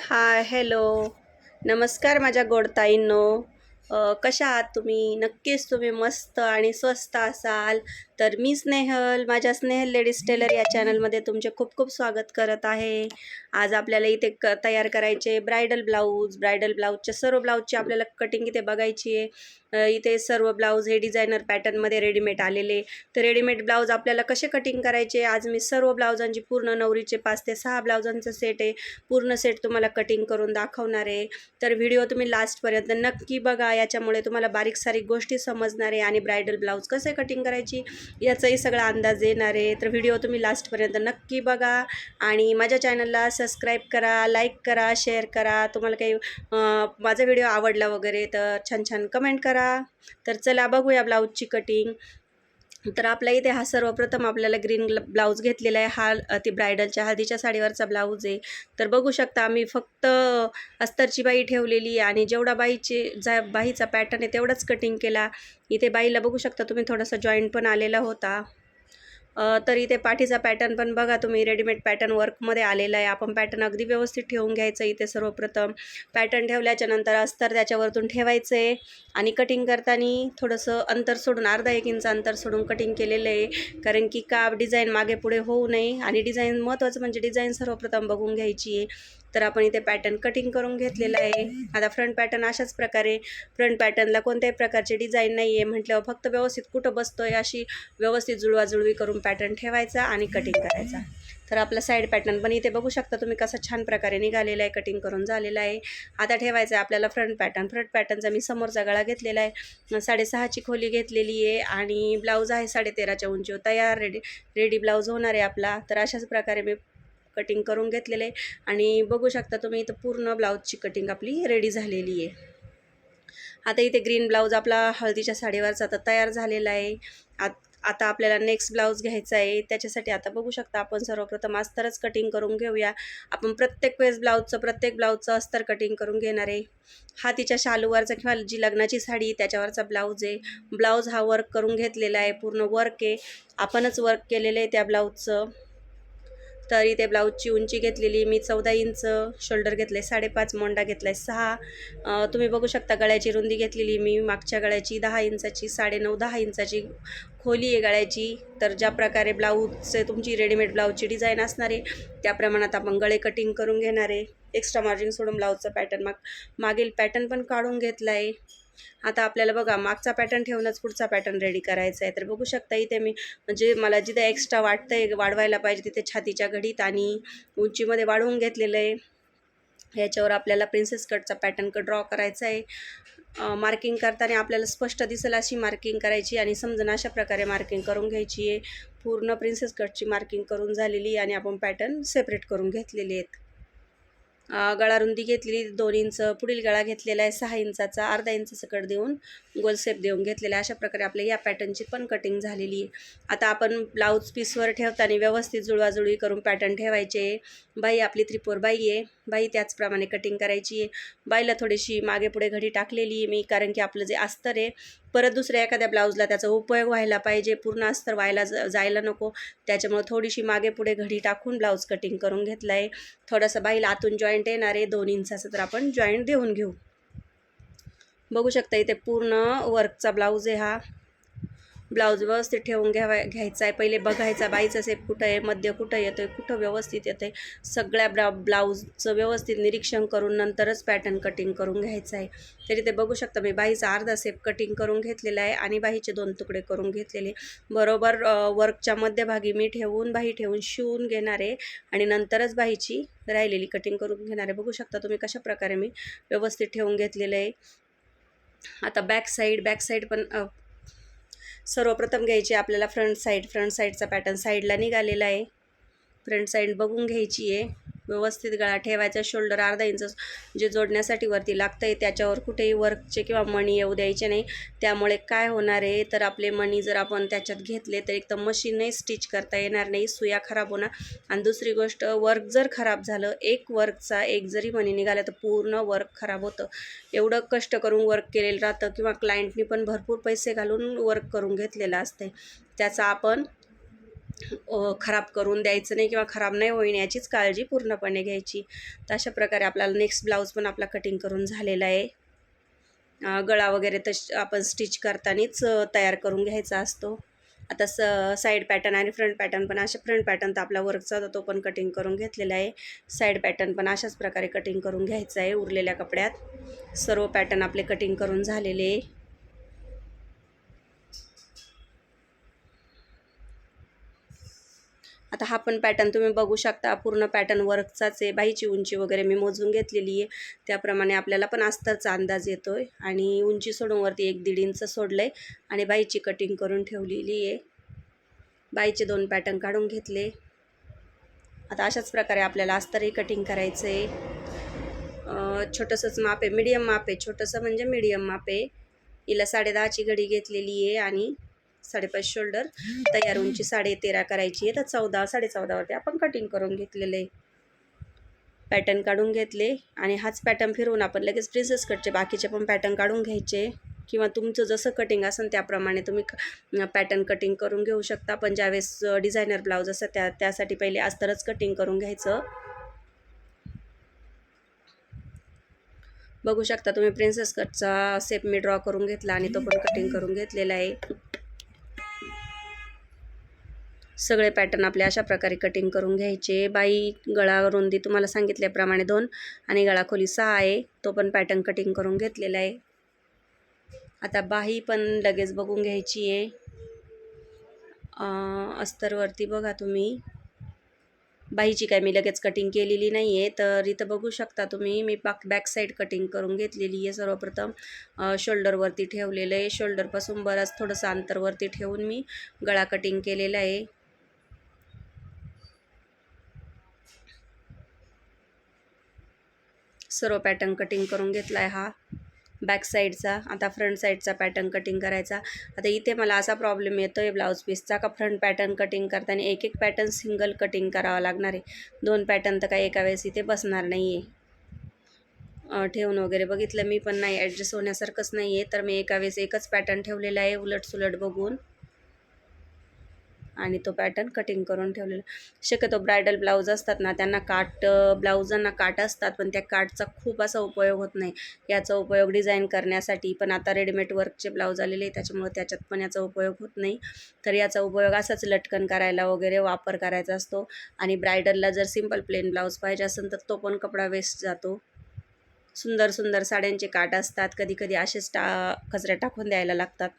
हाय, hello. नमस्कार माझ्या गोड ताईंनो. कशा आहात तुम्ही? नक्कीच तुम्ही मस्त आणि स्वस्त असाल. तर मी स्नेहल, माझ्या स्नेहल लेडीज टेलर या चॅनलमध्ये तुमचे खूप खूप स्वागत करत आहे. आज आपल्याला इथे तयार करायचे ब्रायडल ब्लाऊज. ब्रायडल ब्लाऊजच्या सर्व ब्लाऊजची आपल्याला कटिंग इथे बघायची आहे. इथे सर्व ब्लाऊज हे डिझायनर पॅटर्नमध्ये रेडीमेड आलेले. तर रेडीमेड ब्लाऊज आपल्याला कसे कटिंग करायचे, आज मी सर्व ब्लाऊजांची पूर्ण नवरीचे 5 ते 6 ब्लाऊजांचा सेट आहे. पूर्ण सेट तुम्हाला कटिंग करून दाखवणार आहे. तर व्हिडिओ तुम्ही लास्टपर्यंत नक्की बघा. याच्यामुळे तुम्हाला बारीक सारीक गोष्टी समजणार आहे आणि ब्रायडल ब्लाऊज कसे कटिंग करायची याचाही सगळा अंदाज येणार आहे. तर व्हिडिओ तुम्ही लास्टपर्यंत नक्की बघा आणि माझ्या चॅनलला सबस्क्राईब करा, लाईक करा, शेअर करा. तुम्हाला काही माझा व्हिडिओ आवडला वगैरे तर छान छान कमेंट करा. तर चला बघूया ब्लाऊजची कटिंग. तर आपल्या इथे हा सर्वप्रथम आपल्याला ग्रीन ब्लाऊज घेतलेला आहे. हा ती ब्रायडलच्या हळदीच्या साडीवरचा ब्लाऊज आहे. तर बघू शकता आम्ही फक्त अस्तरची बाई ठेवलेली आहे आणि जेवढा बाईचा पॅटर्न आहे तेवढाच कटिंग केला. इथे बाईला बघू शकता तुम्ही थोडासा जॉईंट पण आलेला होता. तर इथे पाठीचा पॅटर्न पण बघा तुम्ही रेडीमेड पॅटर्न वर्कमध्ये आलेला आहे. आपण पॅटर्न अगदी व्यवस्थित ठेवून घ्यायचं. इथे सर्वप्रथम पॅटर्न ठेवल्याच्या नंतर अस्तर त्याच्यावरतून ठेवायचं आहे आणि कटिंग करताना थोडंसं अंतर सोडून अर्धा 1 इंच अंतर सोडून कटिंग केलेलं आहे. कारण की का डिझाईन मागे पुढे होऊ नये आणि डिझाईन महत्त्वाचं म्हणजे डिझाईन सर्वप्रथम बघून घ्यायची आहे. तर आपण इथे पॅटर्न कटिंग करून घेतलेला आहे. आता फ्रंट पॅटर्न अशाच प्रकारे, फ्रंट पॅटर्नला कोणत्याही प्रकारचे डिझाईन नाही आहे म्हटल्यावर फक्त व्यवस्थित कुठं बसतोय अशी व्यवस्थित जुळवाजुळवी करून पॅटर्न ठेवायचा आणि कटिंग करायचा. तर आपला साईड पॅटर्न पण इथे बघू शकता तुम्ही कसा छान प्रकारे निघालेला आहे, कटिंग करून झालेला आहे. आता ठेवायचं आहे आपल्याला फ्रंट पॅटर्न. फ्रंट पॅटर्नचा मी समोरचा गळा घेतलेला आहे, 6.5ची खोली घेतलेली आहे आणि ब्लाऊज आहे 13.5च्या उंचीवर. तयार रेडी ब्लाऊज होणार आहे आपला. तर अशाच प्रकारे मी कटिंग करून घेतलेलं आहे आणि बघू शकता तुम्ही इथं पूर्ण ब्लाऊजची कटिंग आपली रेडी झालेली आहे. आता इथे ग्रीन ब्लाऊज आपला हळदीच्या साडीवरचा आता तयार झालेला आहे. आता आपल्याला नेक्स्ट ब्लाऊज घ्यायचा आहे. त्याच्यासाठी आता बघू शकता आपण सर्वप्रथम अस्तरच कटिंग करून घेऊया. आपण प्रत्येक ब्लाऊजचं अस्तर कटिंग करून घेणार आहे. हा तिच्या शालूवरचा किंवा जी लग्नाची साडी त्याच्यावरचा ब्लाऊज आहे. ब्लाऊज हा वर्क करून घेतलेला आहे, पूर्ण वर्क आहे, आपणच वर्क केलेलं आहे त्या ब्लाऊजचं. तर इथे ब्लाऊजची उंची घेतलेली मी 14 इंच, शोल्डर घेतले 5.5, मोंडा घेतला आहे 6. तुम्ही बघू शकता गळ्याची रुंदी घेतलेली मी मागच्या गळ्याची 10 इंचाची, 9.5-10 इंचाची खोली आहे गळ्याची. तर ज्या प्रकारे ब्लाऊजचे तुमची रेडीमेड ब्लाऊजची डिझाईन असणार आहे त्या प्रमाणात आपण गळे कटिंग करून घेणार आहे. एक्स्ट्रा मार्जिन सोडून ब्लाऊजचा पॅटर्न मागील पॅटर्न पण काढून घेतला आहे. आता आपल्याला बघा मागचा पॅटर्न ठेवूनच पुढचा पॅटर्न रेडी करायचा आहे. तर बघू शकता इथे मी म्हणजे मला जिथे एक्स्ट्रा वाटतंय वाढवायला पाहिजे तिथे छातीच्या घडीत आणि उंचीमध्ये वाढवून घेतलेलं आहे. याच्यावर आपल्याला प्रिन्सेस कटचा पॅटर्न ड्रॉ करायचा आहे. मार्किंग करताना आपल्याला स्पष्ट दिसेल अशी मार्किंग करायची आणि समजून अशा प्रकारे मार्किंग करून घ्यायची आहे. पूर्ण प्रिन्सेस कटची मार्किंग करून झालेली आणि आपण पॅटर्न सेपरेट करून घेतलेले आहेत. गळा रुंदी घेतलेली 2 इंच, पुढील गळा घेतलेला आहे 6 इंचाचा, अर्धा इंचाचा कट देऊन गोल शेप देऊन घेतलेला आहे. अशा प्रकारे आपल्या या पॅटर्नची पण कटिंग झालेली आहे. आता आपण ब्लाऊज पीसवर ठेवताना व्यवस्थित जुळवाजुळवी करून पॅटर्न ठेवायचे. बाई आपली त्रिपुर बाई आहे, बाई त्याचप्रमाणे कटिंग करायची आहे. बाईला थोडीशी मागे पुढे घडी टाकलेली आहे मी, कारण की आपलं जे अस्तर आहे परत दुसऱ्या एखाद्या ब्लाऊजला त्याचा उपयोग व्हायला पाहिजे, पूर्ण अस्तर व्हायला जायला नको. त्याच्यामुळे थोडीशी मागे पुढे घडी टाकून ब्लाऊज कटिंग करून घेतला आहे. थोडंसं बाईला आतून जॉईंट येणार आहे 2 इंचाचं, तर आपण जॉईंट देऊन घेऊ. बघू शकता इथे पूर्ण वर्कचा ब्लाऊज आहे हा. ब्लाऊज व्यवस्थित ठेवून घ्यायचा आहे. पहिले बघायचा बाईचा शेप कुठं आहे, मध्य कुठं येतो आहे, कुठं व्यवस्थित येतं आहे, सगळ्या ब्लाऊजचं व्यवस्थित निरीक्षण करून नंतरच पॅटर्न कटिंग करून घ्यायचं आहे. तरी ते बघू शकता मी बाईचा अर्धा शेप कटिंग करून घेतलेला आहे आणि बाईचे 2 तुकडे करून घेतलेले. बरोबर वर्कच्या मध्यभागी मी बाई ठेवून शिवून घेणार आहे आणि नंतरच बाईची राहिलेली कटिंग करून घेणार आहे. बघू शकता तुम्ही कशा प्रकारे मी व्यवस्थित ठेवून घेतलेलं आहे. आता बॅक साईड पण सर्वप्रथम घ्यायची आपल्याला फ्रंट साईडचा पॅटर्न साईडला निघालेला आहे. फ्रंट साईड बघून घ्यायची आहे. व्यवस्थित गळा ठेवायचा. शोल्डर अर्धा इंच जे जोडण्यासाठी वरती लागतं आहे त्याच्यावर कुठेही वर्कचे किंवा मणी येऊ द्यायचे नाही. त्यामुळे काय होणार आहे तर आपले मणी जर आपण त्याच्यात घेतले तर एकदम मशीनने स्टिच करता येणार नाही, सुया खराब होणार. आणि दुसरी गोष्ट वर्क जर खराब झालं, एक जरी मणी निघाला तर पूर्ण वर्क खराब होतं. एवढं कष्ट करून वर्क केलेलं राहतं किंवा क्लायंटनी पण भरपूर पैसे घालून वर्क करून घेतलेलं असते, त्याचा आपण खराब करून द्यायचं नाही किंवा खराब नाही होईन याचीच काळजी पूर्णपणे घ्यायची. तर अशा प्रकारे आपल्याला नेक्स्ट ब्लाऊज पण आपला कटिंग करून झालेला आहे. गळा वगैरे आपण स्टिच करतानाच तयार करून घ्यायचा असतो. आता साईड पॅटर्न आणि फ्रंट पॅटर्न पण अशा फ्रंट पॅटर्न तर आपला वर्कचा होता तो पण कटिंग करून घेतलेला आहे. साईड पॅटर्न पण अशाच प्रकारे कटिंग करून घ्यायचं आहे उरलेल्या कपड्यात. सर्व पॅटर्न आपले कटिंग करून झालेले आहे. आता हा पण पॅटर्न तुम्ही बघू शकता, पूर्ण पॅटर्न वर्कचाच आहे. बाहीची उंची वगैरे मी मोजून घेतलेली आहे, त्याप्रमाणे आपल्याला पण अस्तरचा अंदाज येतो आहे. आणि उंची सोडून वरती 1-1.5 इंच सोडलं आहे आणि बाहीची कटिंग करून ठेवलेली आहे. बाहीचे 2 पॅटर्न काढून घेतले. आता अशाच प्रकारे आपल्याला अस्तरही कटिंग करायचं आहे. छोटंसंच माप आहे, मीडियम माप आहे, छोटंसं म्हणजे मीडियम माप आहे. हिला 10.5ची घडी घेतलेली आहे आणि 5.5 शोल्डर, तयार उंची 13.5 करायची आहे. तर 14 14.5वरती आपण कटिंग करून घेतलेलं आहे. पॅटर्न काढून घेतले आणि हाच पॅटर्न फिरवून आपण लगेच प्रिन्सेस कटचे बाकीचे पण पॅटर्न काढून घ्यायचे, किंवा तुमचं जसं कटिंग असेल त्याप्रमाणे तुम्ही पॅटर्न कटिंग करून घेऊ शकता. पण ज्यावेळेस डिझायनर ब्लाऊज असतं त्यासाठी पहिले अस्तरच कटिंग करून घ्यायचं. बघू शकता तुम्ही, प्रिन्सेस कटचा शेप मी ड्रॉ करून घेतला आणि तो पण कटिंग करून घेतलेला आहे. सगळे पॅटर्न आपले अशा प्रकारे कटिंग करून घ्यायचे. बाही गळा रुंदी तुम्हाला सांगितल्याप्रमाणे 2 आणि गळा खोली 6 आहे, तो पण पॅटर्न कटिंग करून घेतलेला आहे. आता बाही पण लगेच बघून घ्यायची आहे. अस्तरवरती बघा तुम्ही, बाहीची काय मी लगेच कटिंग केलेली नाही आहे. तर इथं बघू शकता तुम्ही, मी बॅक साईड कटिंग करून घेतलेली आहे. सर्वप्रथम शोल्डरवरती ठेवलेलं आहे. शोल्डरपासून बराच थोडंसं अंतरवरती ठेवून मी गळा कटिंग केलेला आहे. सर्व पॅटर्न कटिंग करून घेतला आहे हा बॅक साईडचा. आता फ्रंट साईडचा पॅटर्न कटिंग करायचा. आता इथे मला असा प्रॉब्लेम येतो आहे ब्लाऊज पीसचा, का फ्रंट पॅटर्न कटिंग करताना एक पॅटर्न सिंगल कटिंग करावा लागणार आहे. 2 पॅटर्न तर काही एका वेळेस इथे बसणार नाही आहे. ठेवून वगैरे बघितलं मी, पण नाही, ॲडजस्ट होण्यासारखंच नाही आहे. तर मी एका वेळेस एकच पॅटर्न ठेवलेला आहे उलटसुलट बघून, आणि तो पॅटर्न कटिंग करून ठेवलेला. शक्यतो ब्रायडल ब्लाऊज असतात ना, त्यांना ब्लाऊजांना काट असतात, पण त्या काटचा खूप असा उपयोग होत नाही. याचा उपयोग डिझाईन करण्यासाठी, पण आता रेडीमेड वर्कचे ब्लाऊज आलेले त्याच्यामुळे त्याच्यात पण याचा उपयोग होत नाही. तर याचा उपयोग असाच लटकन करायला वगैरे वापर करायचा असतो. आणि ब्रायडलला जर सिंपल प्लेन ब्लाऊज पाहिजे असेल तर तो पण कपडा वेस्ट जातो. सुंदर सुंदर साड्यांचे काट असतात, कधी कधी असेच कचऱ्यात टाकून द्यायला लागतात.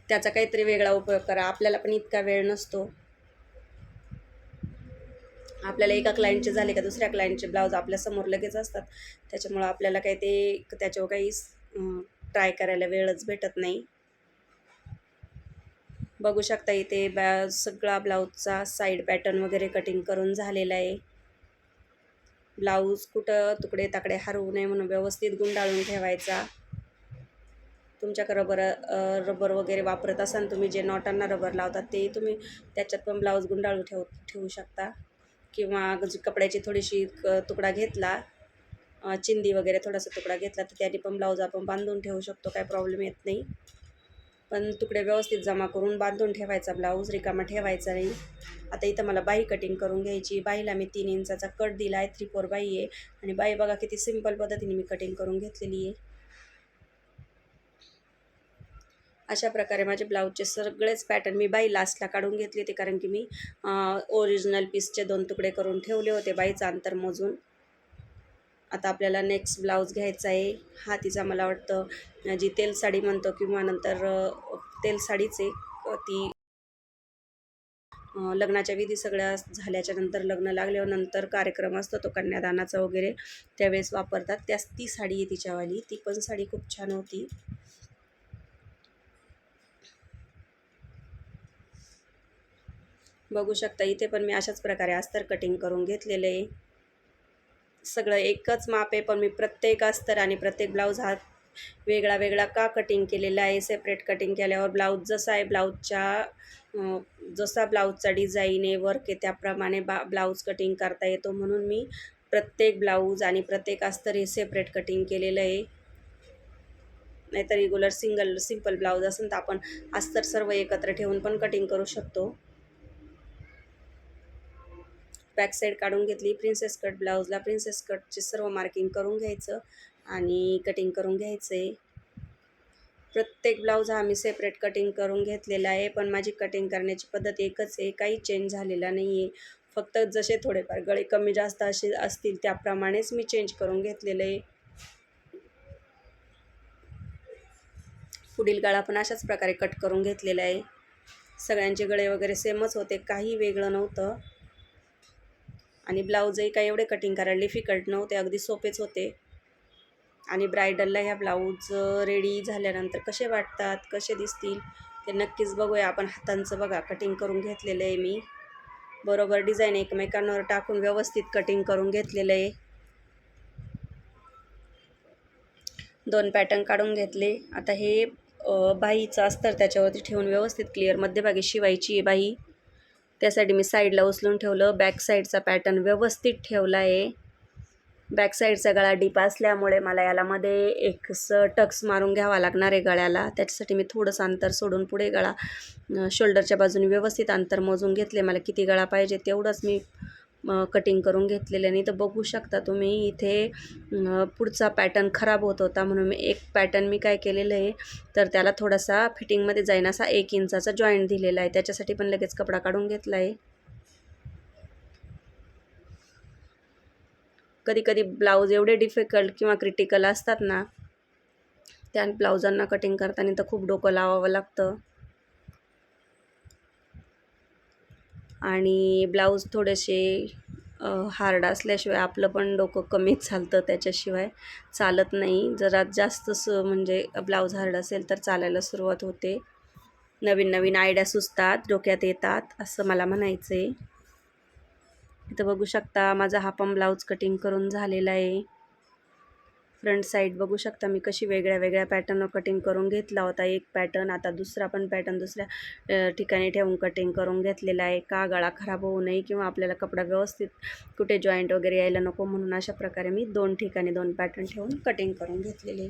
त्याचा काहीतरी वेगळा उपयोग करा. आपल्याला पण इतका वेळ नसतो. आपल्याला एका क्लायंटचे झाले का दुसऱ्या क्लायंटचे ब्लाऊज आपल्यासमोर लगेच असतात, त्याच्यामुळं आपल्याला काही त्याच्यावर काही ट्राय करायला वेळच भेटत नाही. बघू शकता इथे सगळा ब्लाऊजचा साईड पॅटर्न वगैरे कटिंग करून झालेला आहे. ब्लाऊज कुठं तुकडे ताकडे हरवू नये म्हणून व्यवस्थित गुंडाळून ठेवायचा. तुमच्याकडे रबर वगैरे वापरत असाल तुम्ही, जे नॉटांना रबर लावतात ते तुम्ही त्याच्यात पण ब्लाऊज गुंडाळून ठेवू शकता. किंवा कपड्याची थोडीशी तुकडा घेतला, चिंदी वगैरे थोडासा तुकडा घेतला, तर त्याने पण ब्लाऊज आपण बांधून ठेवू शकतो, काय प्रॉब्लेम येत नाही. पण तुकडे व्यवस्थित जमा करून बांधून ठेवायचा, ब्लाऊज रिकामा ठेवायचा नाही. आता इथं मला बाही कटिंग करून घ्यायची. बाहीला मी 3 इंचाचा कट दिला आहे, 3/4 बाही आहे. आणि बाही बघा किती सिंपल पद्धतीने मी कटिंग करून घेतलेली आहे. अशा प्रकारे माझे ब्लाऊजचे सगळेच पॅटर्न मी बाही लास्टला काढून घेतली होती, कारण की मी ओरिजिनल पीसचे 2 तुकडे करून ठेवले होते बाहीचं अंतर मोजून. आता आपल्याला नेक्स्ट ब्लाऊज घ्यायचा आहे. हा तिचा मला वाटतं जी तेल साडी म्हणतो, किंवा नंतर तेल साडीच आहे ती. लग्नाच्या विधी सगळ्या झाल्याच्या नंतर, लग्न लागल्यावर नंतर कार्यक्रम असतो तो कन्यादानाचा वगैरे, त्यावेळेस वापरतात. ती साडी आहे तिच्यावाली. ती पण साडी खूप छान होती. बघू शकता इथे पण मी अशाच प्रकारे अस्तर कटिंग करून घेतलेलं आहे. सगळं एकच माप आहे, पण मी प्रत्येक अस्तर आणि प्रत्येक ब्लाऊज हा वेगळा वेगळा का कटिंग केलेला आहे. सेपरेट कटिंग केल्यावर ब्लाऊज जसा आहे जसा ब्लाऊजचा डिझाईन आहे, वर्क आहे, त्याप्रमाणे ब्लाऊज कटिंग करता येतो. म्हणून मी प्रत्येक ब्लाऊज आणि प्रत्येक अस्तर हे सेपरेट कटिंग केलेलं आहे. नाहीतर रेग्युलर सिंपल ब्लाऊज असेल तर आपण अस्तर सर्व एकत्र ठेवून पण कटिंग करू शकतो. बॅक साईड काढून घेतली. प्रिन्सेस कट ब्लाऊजला प्रिन्सेस कटचे सर्व मार्किंग करून घ्यायचं आणि कटिंग करून घ्यायचं आहे. प्रत्येक ब्लाऊज हा मी सेपरेट कटिंग करून घेतलेला आहे, पण माझी कटिंग करण्याची पद्धत एकच आहे, काही चेंज झालेला नाही आहे. फक्त जसे थोडेफार गळे कमी जास्त असे असतील त्याप्रमाणेच मी चेंज करून घेतलेलं आहे. पुढील गळा पण अशाच प्रकारे कट करून घेतलेला आहे. सगळ्यांचे गळे वगैरे सेमच होते, काही वेगळं नव्हतं. आणि ब्लाऊजही काही एवढे कटिंग करायला डिफिकल्ट नव्हते, अगदी सोपेच होते. आणि ब्रायडलला ह्या ब्लाऊज रेडी झाल्यानंतर कसे वाटतात, कसे दिसतील ते नक्कीच बघूया आपण. हातांचं बघा कटिंग करून घेतलेलं आहे मी, बरोबर डिझाईन एकमेकांवर टाकून व्यवस्थित कटिंग करून घेतलेलं आहे. 2 पॅटर्न काढून घेतले. आता हे बाहीचं अस्तर त्याच्यावरती ठेवून व्यवस्थित क्लिअर मध्यभागी शिवायची आहे बाही. त्यासाठी मी साईडला उचलून ठेवलं. बॅक साईडचा पॅटर्न व्यवस्थित ठेवला आहे. बॅक साईडचा गळा डीप असल्यामुळे मला याला मध्ये एक टक्स मारून घ्यावा लागणार आहे गळ्याला. त्याच्यासाठी मी थोडंसं अंतर सोडून पुढे गळा शोल्डरच्या बाजूने व्यवस्थित अंतर मोजून घेतले. मला किती गळा पाहिजे तेवढंच मी कटिंग करून घेतलेलं. नाही तर बघू शकता तुम्ही इथे पुढचा पॅटर्न खराब होत होता, म्हणून मी एक पॅटर्न मी काय केलेलं आहे तर त्याला थोडासा फिटिंगमध्ये जाईन असा 1 इंचाचा जॉईंट दिलेला आहे. त्याच्यासाठी पण लगेच कपडा काढून घेतला आहे. कधी कधी ब्लाऊज एवढे डिफिकल्ट किंवा क्रिटिकल असतात ना, त्या ब्लाऊजांना कटिंग करताना तर खूप डोकं लावावं लागतं. आणि ब्लाऊज थोडेसे हार्ड असल्याशिवाय आपलं पण डोकं कमीच चालतं, त्याच्याशिवाय चालत नाही. जरा जास्तच म्हणजे ब्लाऊज हार्ड असेल तर चालायला सुरुवात होते. नवीन नवीन आयडिया सुचतात, डोक्यात येतात, असं मला म्हणायचं आहे. इथं बघू शकता माझा हा पण ब्लाऊज कटिंग करून झालेला आहे. फ्रंट साईड बघू शकता मी कशी वेगळ्या वेगळ्या पॅटर्न कटिंग करून घेतला होता. एक पॅटर्न, आता दुसरा पण पॅटर्न दुसऱ्या ठिकाणी ठेवून कटिंग करून घेतलेला आहे. का गळा खराब होऊ नये किंवा आपल्याला कपडा व्यवस्थित कुठे जॉईंट वगैरे यायला नको म्हणून अशा प्रकारे मी 2 ठिकाणी 2 पॅटर्न ठेवून कटिंग करून घेतलेले.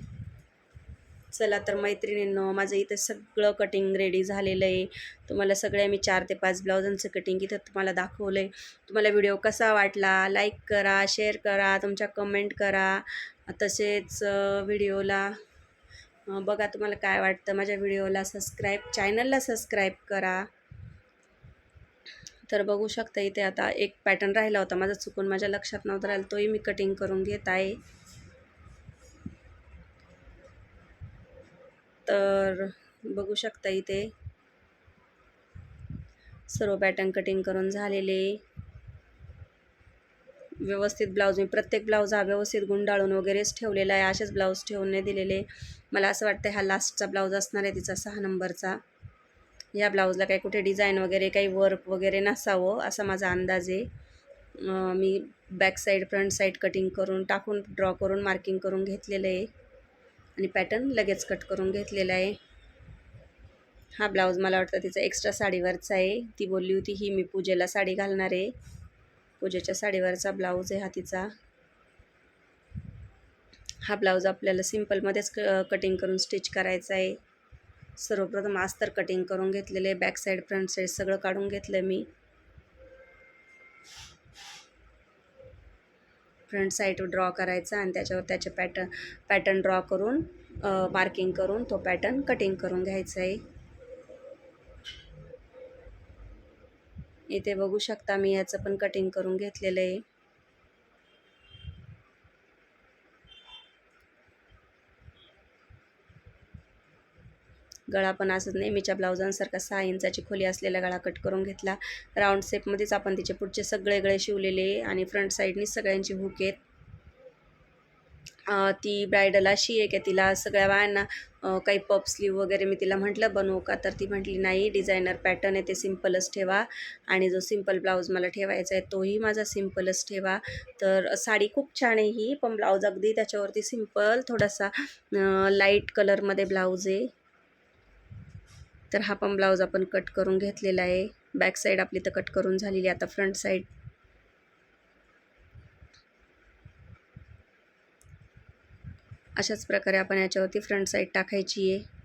चला तर मैत्रिणींनो, माझं इथं सगळं कटिंग रेडी झालेलं आहे. तुम्हाला सगळ्या मी 4 ते 5 ब्लाऊजांचं कटिंग इथं तुम्हाला दाखवलं आहे. तुम्हाला व्हिडिओ कसा वाटला लाईक करा, शेअर करा, तुमच्या कमेंट करा. तसेच व्हिडिओला बघा तुम्हाला काय वाटतं. माझ्या व्हिडिओला चॅनलला सबस्क्राईब करा. तर बघू शकता इथे आता एक पॅटर्न राहिला होता माझा, चुकून माझ्या लक्षात नव्हता राहिला, तोही मी कटिंग करून घेत आहे. तर बघू शकता इथे सर्व पॅटर्न कटिंग करून झालेले. व्यवस्थित ब्लाऊज मी प्रत्येक ब्लाऊज हा व्यवस्थित गुंडाळून वगैरेच ठेवलेला आहे, असेच ब्लाऊज ठेवून नाही दिलेले. मला असं वाटतं हा लास्टचा ब्लाऊज असणार आहे तिचा 6 नंबरचा. या ब्लाऊजला काही कुठे डिझाईन वगैरे काही वर्क वगैरे नसावं असा माझा अंदाज आहे. मी back side front side cutting करून टाकून ड्रॉ करून मार्किंग करून घेतलेलं आहे आणि पॅटर्न लगेच कट करून घेतलेला आहे. हा ब्लाऊज मला वाटतं तिचा एक्स्ट्रा साडीवरचा आहे. ती बोलली होती ही मी पूजेला साडी घालणार आहे. पूजेच्या साडीवरचा ब्लाऊज आहे हा तिचा. हा ब्लाऊज आपल्याला सिंपलमध्येच कटिंग करून स्टिच करायचा आहे. सर्वप्रथम अस्तर कटिंग करून घेतलेले आहे. बॅक साईड फ्रंट साईड सगळं काढून घेतलं मी. फ्रंट साईड ड्रॉ करायचा आणि त्याच्यावर त्याचे पॅटर्न ड्रॉ करून मार्किंग करून तो पॅटर्न कटिंग करून घ्यायचा आहे. इथे बघू शकता मी याचं पण कटिंग करून घेतलेलं आहे. गळा पण असंच नेहमीच्या ब्लाऊजांसारखा 6 इंचाची खोली असलेला गळा कट करून घेतला. राऊंड शेपमध्येच आपण तिचे पुढचे सगळे गळे शिवलेले आणि फ्रंट साईडनी सगळ्यांची हुक आहेत. ती ब्रायडल अशी आहे की तिला सगळ्या बायांना काही पफ स्लीव वगैरे मी तिला म्हटलं बनवू का, तर ती म्हटली नाही, डिझायनर पॅटर्न आहे ते सिम्पलच ठेवा आणि जो सिम्पल ब्लाऊज मला ठेवायचा आहे तोही माझा सिम्पलच ठेवा. तर साडी खूप छान आहे ही, पण ब्लाऊज अगदी त्याच्यावरती सिम्पल थोडासा लाईट कलरमध्ये ब्लाऊज आहे. तर हा पण ब्लाऊज आपण कट करून घेतलेला आहे. बॅक साईड आपली तर कट करून झालेली. आता फ्रंट साईड अशाच प्रकारे आपण याच्यावरती फ्रंट साईड टाकायची आहे.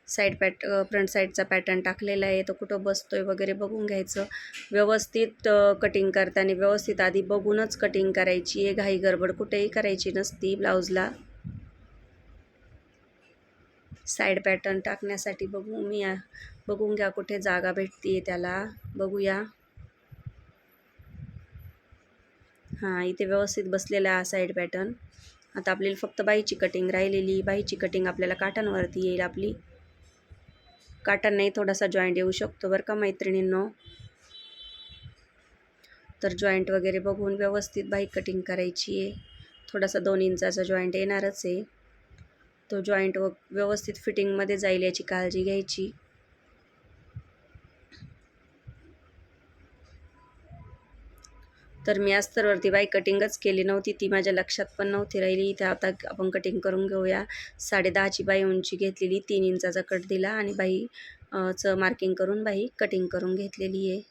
फ्रंट साईडचा पॅटर्न टाकलेला आहे, तो कुठं बसतोय वगैरे बघून घ्यायचं. व्यवस्थित कटिंग करताना व्यवस्थित आधी बघूनच कटिंग करायची आहे. घाई गडबड कुठेही करायची नसती ब्लाऊजला. साईड पॅटर्न टाकण्यासाठी बघून घ्या कुठे जागा भेटते त्याला. बघूया. हां, इथे व्यवस्थित बसलेला आहे साईड पॅटर्न. आता आपल्याला फक्त बाहीची कटिंग राहिलेली. बाहीची कटिंग आपल्याला काठांवरती येईल आपली. काठांनाही थोडासा जॉईंट येऊ शकतो बरं का मैत्रिणींनो. तर जॉईंट वगैरे बघून व्यवस्थित बाही कटिंग करायची आहे. थोडासा 2 इंचाचा जॉईंट येणारच आहे. तो जॉईंट व्यवस्थित फिटिंगमध्ये जाईल याची काळजी घ्यायची. तर मी अस्तरवरती बाही कटिंगच केली नव्हती, ती माझ्या लक्षात पण नव्हती राहिली. इथे आता आपण कटिंग करून घेऊया. 10.5ची बाही उंची घेतलेली, 3 इंचाचा कट दिला आणि बाही चं मार्किंग करून बाही कटिंग करून घेतलेली आहे.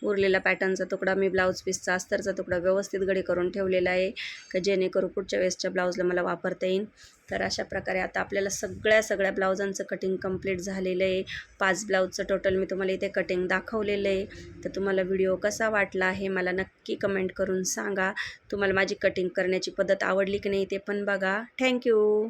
उरलेला पॅटर्नचा तुकडा मी ब्लाऊज पीसचा अस्तरचा तुकडा व्यवस्थित गडी करून ठेवलेला आहे का जेणेकरून पुढच्या वेळेसच्या ब्लाऊजला मला वापरता येईल. तर अशा प्रकारे आता आपल्याला सगळ्या ब्लाऊजांचं कटिंग कंप्लीट झालेलं आहे. 5 ब्लाऊजचं टोटल मी तुम्हाला इथे कटिंग दाखवलेलं आहे. तर तुम्हाला व्हिडिओ कसा वाटला आहे मला नक्की कमेंट करून सांगा. तुम्हाला माझी कटिंग करण्याची पद्धत आवडली की नाही ते पण बघा. थँक्यू.